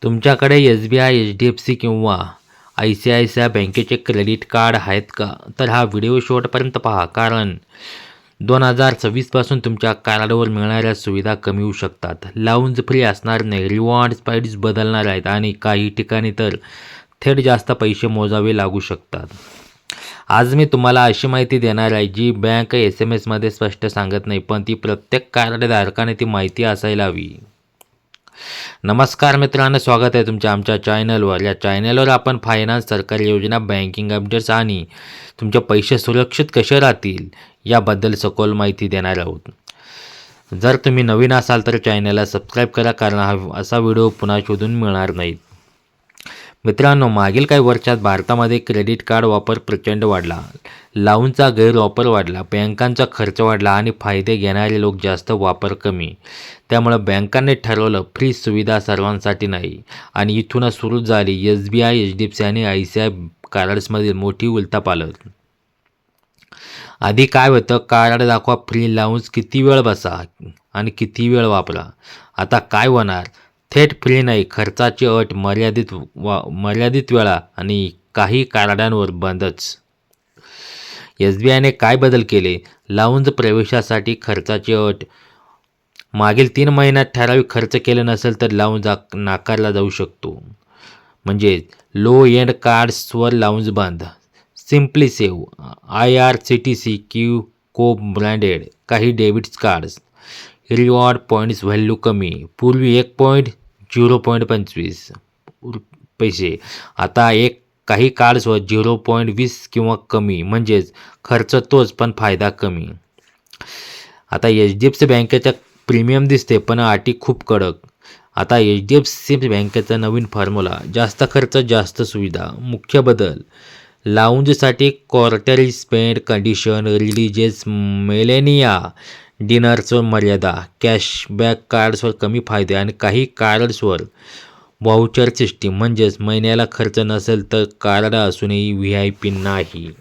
तुमच्याकडे SBI, HDFC किंवा ICICI बँकेचे क्रेडिट कार्ड आहेत का? तर हा व्हिडिओ शेवटपर्यंत पहा, कारण 2026 तुमच्या कार्डवर मिळणाऱ्या सुविधा कमी होऊ शकतात. लाऊंज फ्री असणार नाही, रिवॉर्ड्स पॉईंट्स बदलणार आहेत आणि काही ठिकाणी तर थेट जास्त पैसे मोजावे लागू शकतात. आज मी तुम्हाला अशी माहिती देणार आहे जी बँक SMS मध्ये स्पष्ट सांगत नाही, पण ती प्रत्येक कार्डधारकाने ती माहिती असायला हवी. नमस्कार मित्रांनो, स्वागत आहे तुमच्या आमच्या चॅनलवर. या चॅनलवर आपण फायनान्स, सरकारी योजना, बँकिंग अपडेट्स आणि तुमचे पैसे सुरक्षित कसे राहतील याबद्दल सखोल माहिती देणार आहोत. जर तुम्ही नवीन असाल तर चॅनलला सबस्क्राईब करा, कारण हा असा व्हिडिओ पुन्हा शोधून मिळणार नाहीत. मित्रांनो, मागील काही वर्षात भारतामध्ये क्रेडिट कार्ड वापर प्रचंड वाढला. लाऊंजचा गैरवापर वाढला, बँकांचा खर्च वाढला आणि फायदे घेणारे लोक जास्त, वापर कमी. त्यामुळे बँकांनी ठरवलं फ्री सुविधा सर्वांसाठी नाही आणि इथूनच सुरू झाली SBI, HDFC आणि ICICI कार्ड्समधील मोठी उलथापालथ. आधी काय होतं, कार्ड दाखवा, फ्री लाऊंज, किती वेळ बसा आणि किती वेळ वापरा. आता काय होणार, थेट फ्री नाही, खर्चाची अट, मर्यादित वेळा आणि काही कार्डांवर बंदच. SBIने काय बदल केले? लाऊंज प्रवेशासाठी खर्चाची अट. मागील 3 महिन्यात ठराविक खर्च केले नसेल तर लाऊंज नाकारला जाऊ शकतो. म्हणजे लो एंड कार्ड्सवर लाऊंज बंद. सिम्पली सेव्ह, IRCTC को ब्रँडेड काही debit cards, reward points value कमी. पूर्वी 1 पॉईंट 0.25 पैसे, आता काही कार्ड्सवर 0.20 किंवा कमी. म्हणजेच खर्च तोच पण फायदा कमी. आता HDFC बँकेचा प्रीमियम दिसते पण अटी खूप कडक. आता HDFC बँकेचा नवीन फॉर्म्युला, जास्त खर्च जास्त सुविधा. मुख्य बदल, लाऊंजसाठी quarterly spend condition, religious, Millennia डिनर्सवर मर्यादा, कॅशबॅक कार्ड्सवर कमी फायदे आणि काही कार्ड्सवर व्हाउचर सिस्टीम. म्हणजेच महिन्याला खर्च नसेल तर कार्ड असूनही VIP नाही.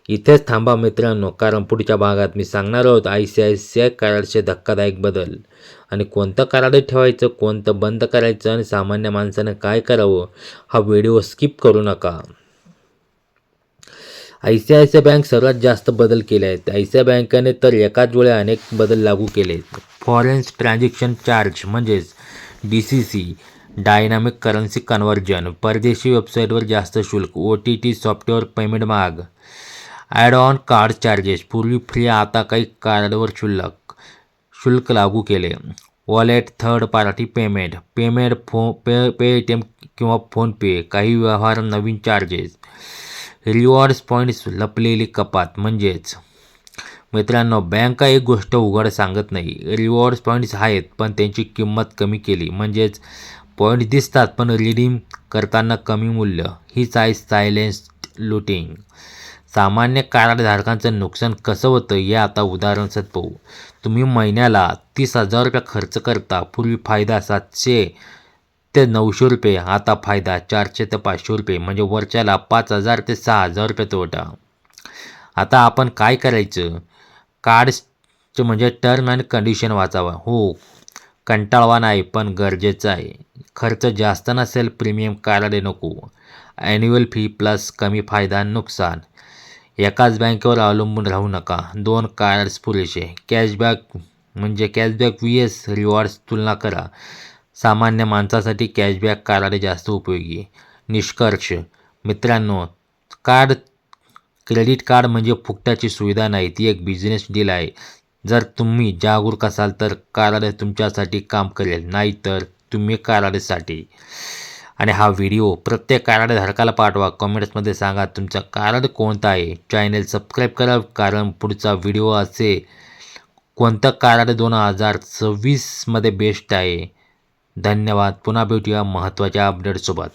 इथेच थांबा मित्रांनो, कारण पुढच्या भागात मी सांगणार आहोत ICICI कार्डचे धक्कादायक बदल आणि कोणतं कार्ड ठेवायचं, कोणतं बंद करायचं आणि सामान्य माणसाने काय करावं. हा व्हिडिओ स्किप करू नका. ICICI बँक सर्वात जास्त बदल केले आहेत. ICICI बँकेने तर एकाच वेळी अनेक बदल लागू केले आहेत. फॉरेन ट्रान्झॅक्शन चार्ज म्हणजेच DCC, डायनामिक करन्सी कन्व्हर्जन, परदेशी वेबसाईटवर जास्त शुल्क, OTT सॉफ्टवेअर पेमेंट महाग, ॲड ऑन कार्ड चार्जेस, पूर्वी फ्री आता काही कार्डवर शुल्क लागू केले. Wallet, third party payment, Paytm किंवा फोनपे, काही व्यवहार नवीन चार्जेस, रिवॉर्ड्स पॉईंट्स लपलेली कपात. म्हणजेच मित्रांनो, बँक एक गोष्ट उघड सांगत नाही, रिवॉर्ड्स पॉईंट्स आहेत पण त्यांची किंमत कमी केली. म्हणजेच पॉईंट्स दिसतात पण रिडीम करताना कमी मूल्य. हीच आहे सायलेंट लूटिंग. सामान्य कार्डधारकांचं नुकसान कसं होतं हे आता उदाहरणासह पाहू. तुम्ही महिन्याला 30,000 रुपये खर्च करता. पूर्वी फायदा 700 ते 900 रुपये, आता फायदा 400 ते 500 रुपये. म्हणजे वर्षाला 5,000 ते 6,000 रुपये तोटा. आता आपण काय करायचं, कार्ड्सचे म्हणजे टर्म अँड कंडिशन वाचावा. हो, कंटाळवा नाही पण गरजेचं आहे. खर्च जास्त नसेल, प्रीमियम कार्ड नको, ॲन्युअल फी प्लस कमी फायदा नुकसान. एकाच बँकेवर अवलंबून राहू नका, 2 कार्ड्स पुरेसे. कॅशबॅक VS रिवॉर्ड्स तुलना करा. सामान्य माणसासाठी कॅशबॅक कार्ड जास्त उपयोगी. निष्कर्ष मित्रांनो, क्रेडिट कार्ड म्हणजे फुकटाची सुविधा नाही, ती एक बिझनेस डील आहे. जर तुम्ही जागरूक असाल तर कार्ड तुमच्यासाठी काम करेल, नाही तर तुम्ही कार्डसाठी. आणि हा व्हिडिओ प्रत्येक कार्डधारकाला पाठवा. कमेंट्समध्ये सांगा तुमचा कार्ड कोणता आहे. चॅनल सबस्क्राईब करा, कारण पुढचा व्हिडिओ असेल कोणतं कार्ड 2026 मध्ये बेस्ट आहे. धन्यवाद. पुन्हा भेटूया महत्त्वाच्या अपडेटसोबत.